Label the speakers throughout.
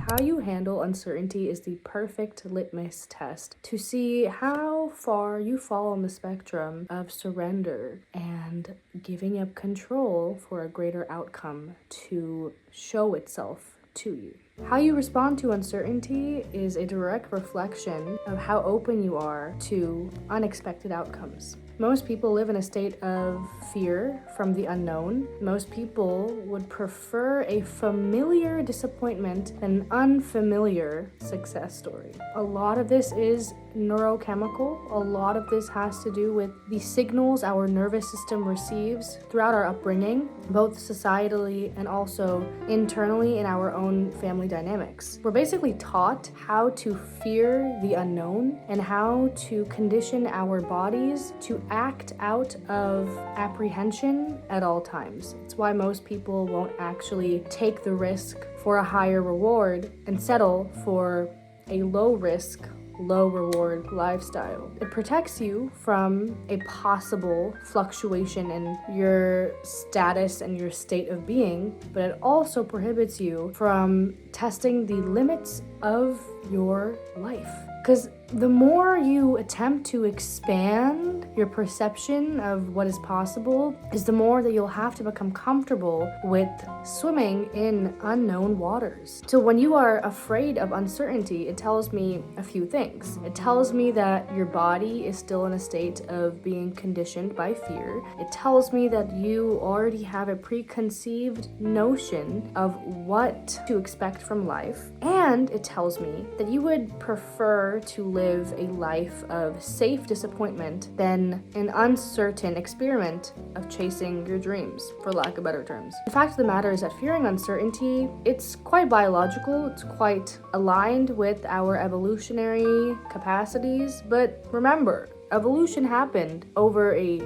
Speaker 1: How you handle uncertainty is the perfect litmus test to see how far you fall on the spectrum of surrender and giving up control for a greater outcome to show itself to you. How you respond to uncertainty is a direct reflection of how open you are to unexpected outcomes. Most people live in a state of fear from the unknown. Most people would prefer a familiar disappointment than an unfamiliar success story. A lot of this is neurochemical. A lot of this has to do with the signals our nervous system receives throughout our upbringing, both societally and also internally in our own family dynamics. We're basically taught how to fear the unknown and how to condition our bodies to act out of apprehension at all times. It's why most people won't actually take the risk for a higher reward and settle for a low risk, low reward lifestyle. It protects you from a possible fluctuation in your status and your state of being, but it also prohibits you from testing the limits of your life. Because the more you attempt to expand your perception of what is possible, is the more that you'll have to become comfortable with swimming in unknown waters. So when you are afraid of uncertainty, it tells me a few things. It tells me that your body is still in a state of being conditioned by fear. It tells me that you already have a preconceived notion of what to expect from life. And it tells me that you would prefer to live a life of safe disappointment than an uncertain experiment of chasing your dreams, for lack of better terms. The fact of the matter is that fearing uncertainty, it's quite biological, it's quite aligned with our evolutionary capacities, but remember, evolution happened over a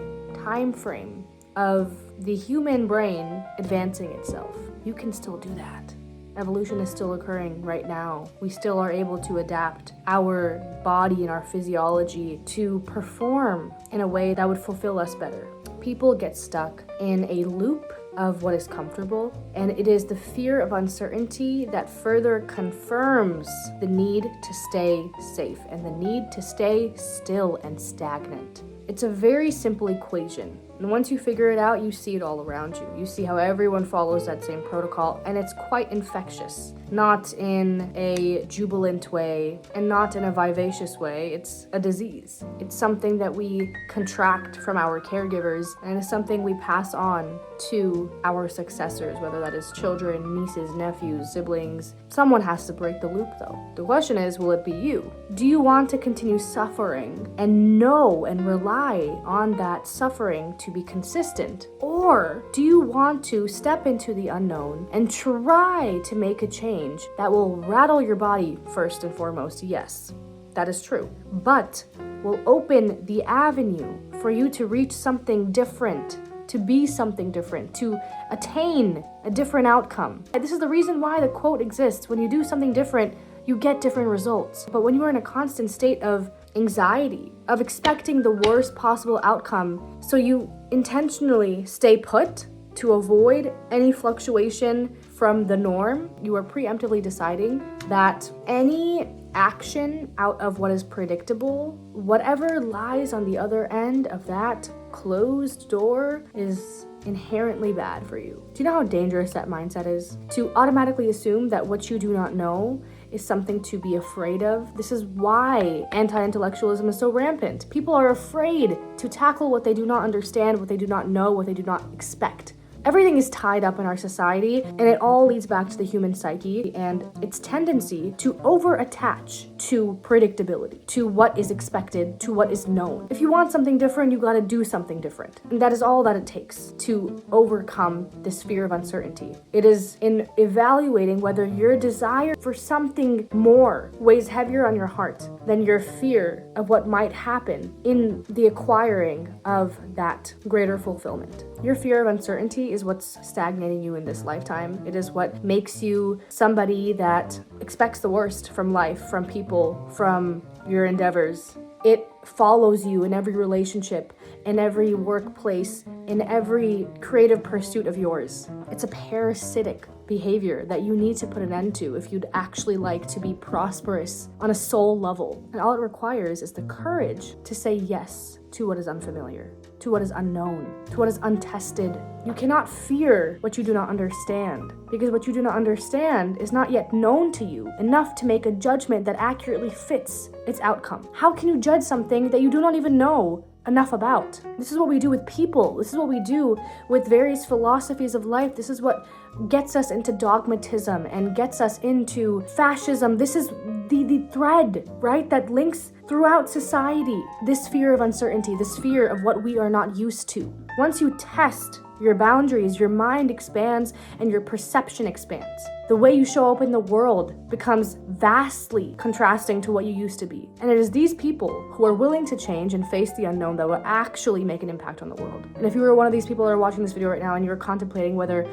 Speaker 1: time frame of the human brain advancing itself. You can still do that. Evolution is still occurring right now. We still are able to adapt our body and our physiology to perform in a way that would fulfill us better. People get stuck in a loop of what is comfortable, and it is the fear of uncertainty that further confirms the need to stay safe and the need to stay still and stagnant. It's a very simple equation. And once you figure it out, you see it all around you. You see how everyone follows that same protocol, and it's quite infectious. Not in a jubilant way, and not in a vivacious way. It's a disease. It's something that we contract from our caregivers, and it's something we pass on to our successors, whether that is children, nieces, nephews, siblings. Someone has to break the loop, though. The question is, will it be you? Do you want to continue suffering and know and rely on that suffering to be consistent? Or do you want to step into the unknown and try to make a change that will rattle your body first and foremost? Yes, that is true. But will open the avenue for you to reach something different, to be something different, to attain a different outcome. And this is the reason why the quote exists. When you do something different, you get different results. But when you are in a constant state of anxiety, of expecting the worst possible outcome, so you intentionally stay put to avoid any fluctuation from the norm, you are preemptively deciding that any action out of what is predictable, whatever lies on the other end of that closed door, is inherently bad for you. Do you know how dangerous that mindset is? To automatically assume that what you do not know is something to be afraid of. This is why anti-intellectualism is so rampant. People are afraid to tackle what they do not understand, what they do not know, what they do not expect. Everything is tied up in our society, and it all leads back to the human psyche and its tendency to over-attach to predictability, to what is expected, to what is known. If you want something different, you gotta do something different. And that is all that it takes to overcome this fear of uncertainty. It is in evaluating whether your desire for something more weighs heavier on your heart than your fear of what might happen in the acquiring of that greater fulfillment. Your fear of uncertainty is what's stagnating you in this lifetime. It is what makes you somebody that expects the worst from life, from people, from your endeavors. It follows you in every relationship. in every workplace, in every creative pursuit of yours. It's a parasitic behavior that you need to put an end to if you'd actually like to be prosperous on a soul level. And all it requires is the courage to say yes to what is unfamiliar, to what is unknown, to what is untested. You cannot fear what you do not understand, because what you do not understand is not yet known to you enough to make a judgment that accurately fits its outcome. How can you judge something that you do not even know enough about? This is what we do with people. This is what we do with various philosophies of life. This is what gets us into dogmatism and gets us into fascism. This is the thread, right, that links throughout society. This fear of uncertainty, this fear of what we are not used to. Once you test your boundaries, your mind expands and your perception expands. The way you show up in the world becomes vastly contrasting to what you used to be. And it is these people who are willing to change and face the unknown that will actually make an impact on the world. And if you were one of these people that are watching this video right now and you're contemplating whether,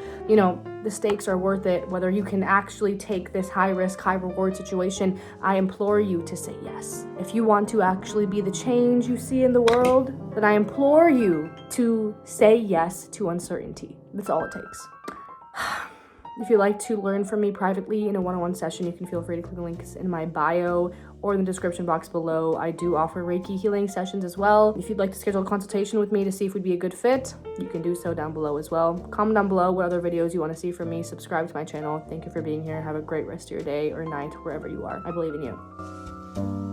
Speaker 1: the stakes are worth it, whether you can actually take this high risk, high reward situation, I implore you to say yes. If you want to actually be the change you see in the world, then I implore you to say yes to uncertainty. That's all it takes. If you'd like to learn from me privately in a one-on-one session, you can feel free to click the links in my bio or in the description box below. I do offer Reiki healing sessions as well. If you'd like to schedule a consultation with me to see if we'd be a good fit, you can do so down below as well. Comment down below what other videos you want to see from me. Subscribe to my channel. Thank you for being here. Have a great rest of your day or night, wherever you are. I believe in you.